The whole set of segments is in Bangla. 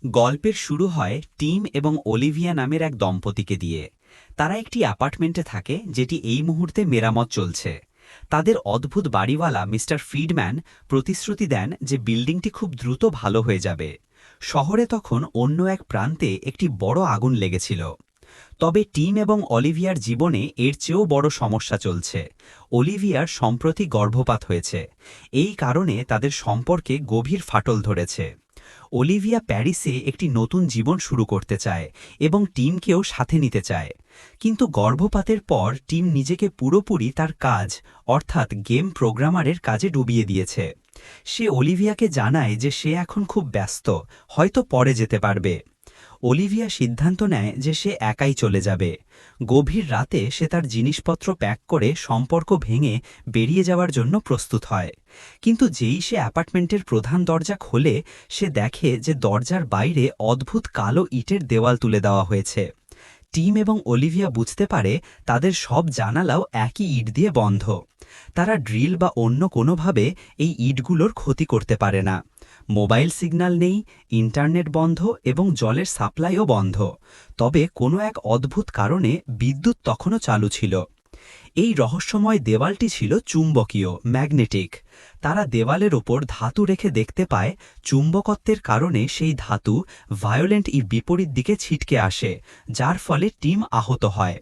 গল্পের শুরু হয় টিম এবং অলিভিয়া নামের এক দম্পতিকে দিয়ে। তারা একটি অ্যাপার্টমেন্টে থাকে যেটি এই মুহূর্তে মেরামত চলছে। তাদের অদ্ভুত বাড়িওয়ালা মিস্টার ফ্রিডম্যান প্রতিশ্রুতি দেন যে বিল্ডিংটি খুব দ্রুত ভালো হয়ে যাবে। শহরে তখন অন্য এক প্রান্তে একটি বড় আগুন লেগেছিল। তবে টিম এবং অলিভিয়ার জীবনে এর চেয়েও বড় সমস্যা চলছে। অলিভিয়ার সম্প্রতি গর্ভপাত হয়েছে। এই কারণে তাদের সম্পর্কে গভীর ফাটল ধরেছে। অলিভিয়া প্যারিসে একটি নতুন জীবন শুরু করতে চায় এবং টিমকেও সাথে নিতে চায়। কিন্তু গর্ভপাতের পর টিম নিজেকে পুরোপুরি তার কাজ অর্থাৎ গেম প্রোগ্রামারের কাজে ডুবিয়ে দিয়েছে। সে অলিভিয়াকে জানায় যে সে এখন খুব ব্যস্ত, হয়তো পরে যেতে পারবে। অলিভিয়া সিদ্ধান্ত নেয় যে সে একাই চলে যাবে। গভীর রাতে সে তার জিনিসপত্র প্যাক করে সম্পর্ক ভেঙে বেরিয়ে যাওয়ার জন্য প্রস্তুত হয়। কিন্তু যেই সে অ্যাপার্টমেন্টের প্রধান দরজা খোলে, সে দেখে যে দরজার বাইরে অদ্ভুত কালো ইটের দেওয়াল তুলে দেওয়া হয়েছে। টিম এবং অলিভিয়া বুঝতে পারে তাদের সব জানালাও একই ইট দিয়ে বন্ধ। তারা ড্রিল বা অন্য কোনোভাবে এই ইটগুলোর ক্ষতি করতে পারে না। মোবাইল সিগন্যাল নেই, ইন্টারনেট বন্ধ এবং জলের সাপ্লাইও বন্ধ। তবে কোনো এক অদ্ভুত কারণে বিদ্যুৎ তখনও চালু ছিল। এই রহস্যময় দেওয়ালটি ছিল চুম্বকীয়, ম্যাগনেটিক। তারা দেওয়ালের ওপর ধাতু রেখে দেখতে পায় চুম্বকত্বের কারণে সেই ধাতু ভায়োলেন্ট বিপরীত দিকে ছিটকে আসে, যার ফলে টিম আহত হয়।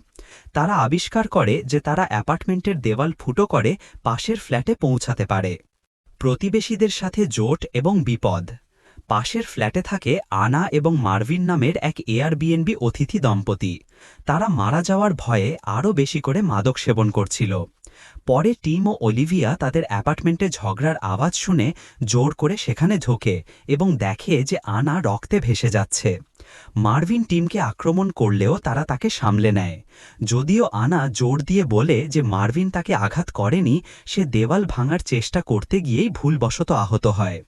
তারা আবিষ্কার করে যে তারা অ্যাপার্টমেন্টের দেওয়াল ফুটো করে পাশের ফ্ল্যাটে পৌঁছাতে পারে। প্রতিবেশীদের সাথে জোট এবং বিপদ। পাশের ফ্ল্যাটে থাকে আনা এবং মার্ভিন নামের এক এয়ারবিএনবি অতিথি দম্পতি। তারা মারা যাওয়ার ভয়ে আরও বেশি করে মাদক সেবন করছিল। পরে টিম ও অলিভিয়া তাদের অ্যাপার্টমেন্টে ঝগড়ার আওয়াজ শুনে জোর করে সেখানে ঢোকে এবং দেখে যে আনা রক্তে ভেসে যাচ্ছে। মার্ভিন টিমকে আক্রমণ করলেও তারা তাকে সামলে নেয়। যদিও আনা জোর দিয়ে বলে যে মার্ভিন তাকে আঘাত করেনি, সে দেওয়াল ভাঙার চেষ্টা করতে গিয়েই ভুলবশত আহত হয়।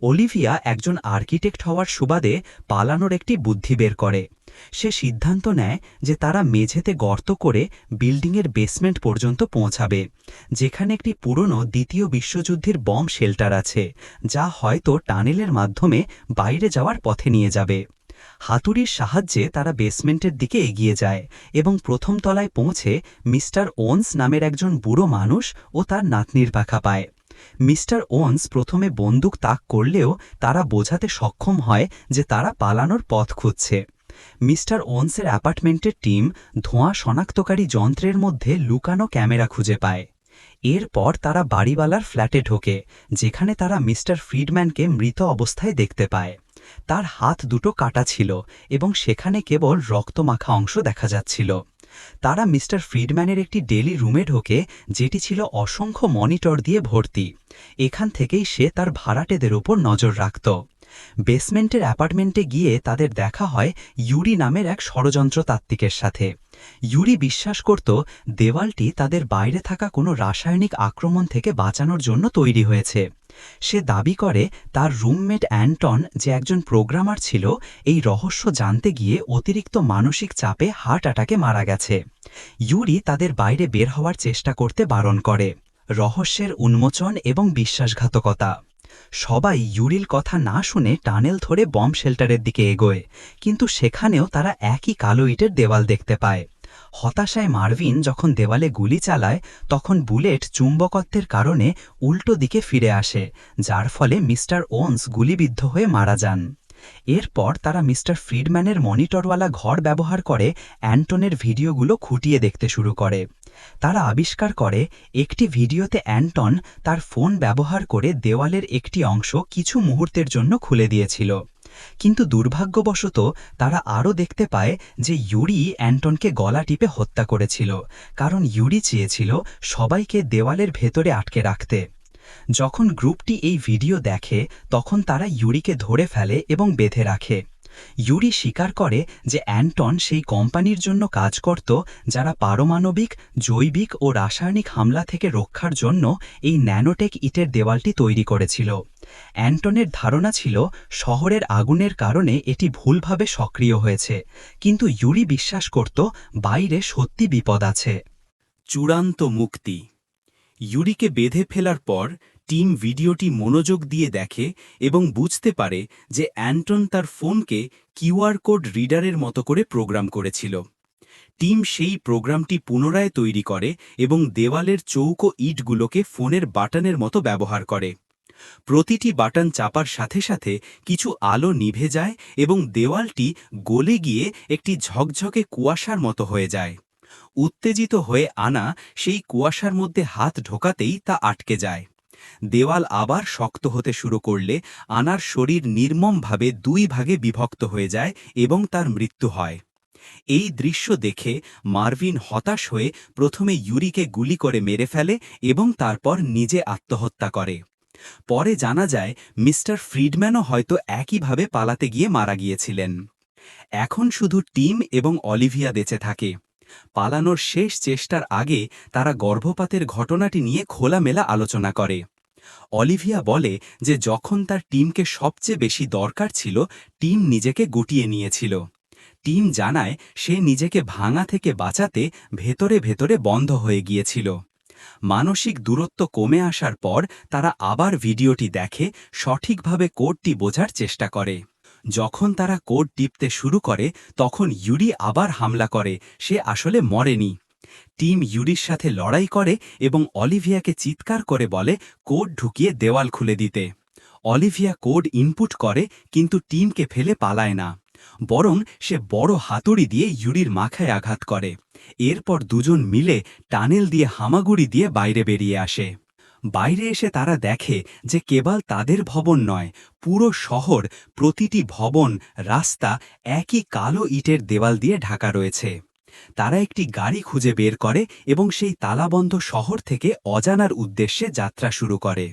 অলিভিয়া একজন আর্কিটেক্ট হওয়ার সুবাদে পালানোর একটি বুদ্ধি বের করে। সে সিদ্ধান্ত নেয় যে তারা মেঝেতে গর্ত করে বিল্ডিংয়ের বেসমেন্ট পর্যন্ত পৌঁছাবে, যেখানে একটি পুরনো দ্বিতীয় বিশ্বযুদ্ধের বম শেল্টার আছে, যা হয়তো টানেলের মাধ্যমে বাইরে যাওয়ার পথে নিয়ে যাবে। হাতুড়ির সাহায্যে তারা বেসমেন্টের দিকে এগিয়ে যায় এবং প্রথম তলায় পৌঁছে মিস্টার ওন্স নামের একজন বুড়ো মানুষ ও তার নাতনির পাখা পায়। মিস্টার ওন্স প্রথমে বন্দুক তাক করলেও তারা বোঝাতে সক্ষম হয় যে তারা পালানোর পথ খুঁজছে। মিস্টার ওন্সের অ্যাপার্টমেন্টের টিম ধোঁয়া শনাক্তকারী যন্ত্রের মধ্যে লুকানো ক্যামেরা খুঁজে পায়। এরপর তারা বাড়িওয়ালার ফ্ল্যাটে ঢোকে, যেখানে তারা মিস্টার ফ্রিডম্যানকে মৃত অবস্থায় দেখতে পায়। তার হাত দুটো কাটা ছিল এবং সেখানে কেবল রক্তমাখা অংশ দেখা যাচ্ছিল। তারা মিস্টার ফ্রিডম্যানের একটি ডেলি রুমে ঢোকে, যেটি ছিল অসংখ্য মনিটর দিয়ে ভর্তি। এখান থেকেই সে তার ভাড়াটেদের ওপর নজর রাখত। বেসমেন্টের অ্যাপার্টমেন্টে গিয়ে তাদের দেখা হয় ইউরি নামের এক ষড়যন্ত্রতাত্ত্বিকের সাথে। ইউরি বিশ্বাস করত দেওয়ালটি তাদের বাইরে থাকা কোনো রাসায়নিক আক্রমণ থেকে বাঁচানোর জন্য তৈরি হয়েছে। সে দাবি করে তার রুমমেট অ্যান্টন, যে একজন প্রোগ্রামার ছিল, এই রহস্য জানতে গিয়ে অতিরিক্ত মানসিক চাপে হার্ট অ্যাটাকে মারা গেছে। ইউরি তাদের বাইরে বের হওয়ার চেষ্টা করতে বারণ করে। রহস্যের উন্মোচন এবং বিশ্বাসঘাতকতা। সবাই ইউরির কথা না শুনে টানেল ধরে বম শেল্টারের দিকে এগোয়, কিন্তু সেখানেও তারা একই কালো ইটের দেওয়াল দেখতে পায়। হতাশায় মার্ভিন যখন দেওয়ালে গুলি চালায়, তখন বুলেট চুম্বকত্বের কারণে উল্টো দিকে ফিরে আসে, যার ফলে মিস্টার ওন্স গুলিবিদ্ধ হয়ে মারা যান। এরপর তারা মিস্টার ফ্রিডম্যানের মনিটরওয়ালা ঘর ব্যবহার করে অ্যান্টনের ভিডিওগুলো খুঁটিয়ে দেখতে শুরু করে। তারা আবিষ্কার করে একটি ভিডিওতে অ্যান্টন তার ফোন ব্যবহার করে দেওয়ালের একটি অংশ কিছু মুহূর্তের জন্য খুলে দিয়েছিল। কিন্তু দুর্ভাগ্যবশত তারা আরও দেখতে পায় যে ইউরি অ্যান্টনকে গলা টিপে হত্যা করেছিল, কারণ ইউরি চেয়েছিল সবাইকে দেওয়ালের ভেতরে আটকে রাখতে। যখন গ্রুপটি এই ভিডিও দেখে, তখন তারা ইউরিকে ধরে ফেলে এবং বেঁধে রাখে। ইউরি স্বীকার করে যে অ্যান্টন সেই কোম্পানির জন্য কাজ করত যারা পারমাণবিক, জৈবিক ও রাসায়নিক হামলা থেকে রক্ষার জন্য এই ন্যানোটেক ইটের দেওয়ালটি তৈরি করেছিল। অ্যান্টনের ধারণা ছিল শহরের আগুনের কারণে এটি ভুলভাবে সক্রিয় হয়েছে, কিন্তু ইউরি বিশ্বাস করত বাইরে সত্যি বিপদ আছে। চূড়ান্ত মুক্তি। ইউরিকে বেঁধে ফেলার পর টিম ভিডিওটি মনোযোগ দিয়ে দেখে এবং বুঝতে পারে যে অ্যান্টন তার ফোনকে কিউআর কোড রিডারের মতো করে প্রোগ্রাম করেছিল। টিম সেই প্রোগ্রামটি পুনরায় তৈরি করে এবং দেওয়ালের চৌকো ইটগুলোকে ফোনের বাটনের মতো ব্যবহার করে। প্রতিটি বাটন চাপার সাথে সাথে কিছু আলো নিভে যায় এবং দেওয়ালটি গলে গিয়ে একটি ঝকঝকে কুয়াশার মতো হয়ে যায়। উত্তেজিত হয়ে আনা সেই কুয়াশার মধ্যে হাত ঢোকাতেই তা আটকে যায়। দেওয়াল আবার শক্ত হতে শুরু করলে আনার শরীর নির্মমভাবে 2 ভাগে বিভক্ত হয়ে যায় এবং তার মৃত্যু হয়। এই দৃশ্য দেখে মার্ভিন হতাশ হয়ে প্রথমে ইউরিকে গুলি করে মেরে ফেলে এবং তারপর নিজে আত্মহত্যা করে। পরে জানা যায় মিস্টার ফ্রিডম্যানও হয়তো একইভাবে পালাতে গিয়ে মারা গিয়েছিলেন। এখন শুধু টিম এবং অলিভিয়া বেঁচে থাকে। পালানোর শেষ চেষ্টার আগে তারা গর্ভপাতের ঘটনাটি নিয়ে খোলামেলা আলোচনা করে। অলিভিয়া বলে যে যখন তার টিমকে সবচেয়ে বেশি দরকার ছিল, টিম নিজেকে গুটিয়ে নিয়েছিল। টিম জানায় সে নিজেকে ভাঙা থেকে বাঁচাতে ভেতরে ভেতরে বন্ধ হয়ে গিয়েছিল। মানসিক দূরত্ব কমে আসার পর তারা আবার ভিডিওটি দেখে, সঠিকভাবে কোডটি বোঝার চেষ্টা করে। যখন তারা কোড টিপতে শুরু করে তখন ইউরি আবার হামলা করে। সে আসলে মরেনি। টিম ইউরির সাথে লড়াই করে এবং অলিভিয়াকে চিৎকার করে বলে কোড ঢুকিয়ে দেওয়াল খুলে দিতে। অলিভিয়া কোড ইনপুট করে কিন্তু টিমকে ফেলে পালায় না, বরং সে বড় হাতুড়ি দিয়ে ইউরির মাথায় আঘাত করে। এরপর দুজন মিলে টানেল দিয়ে হামাগুড়ি দিয়ে বাইরে বেরিয়ে আসে। বাইরে এসে তারা দেখে যে কেবল তাদের ভবন নয়, পুরো শহর, প্রতিটি ভবন, রাস্তা একই কালো ইটের দেওয়াল দিয়ে ঢাকা রয়েছে। তারা একটি গাড়ি খুঁজে বের করে এবং সেই তালাবন্ধ শহর থেকে অজানার উদ্দেশ্যে যাত্রা শুরু করে।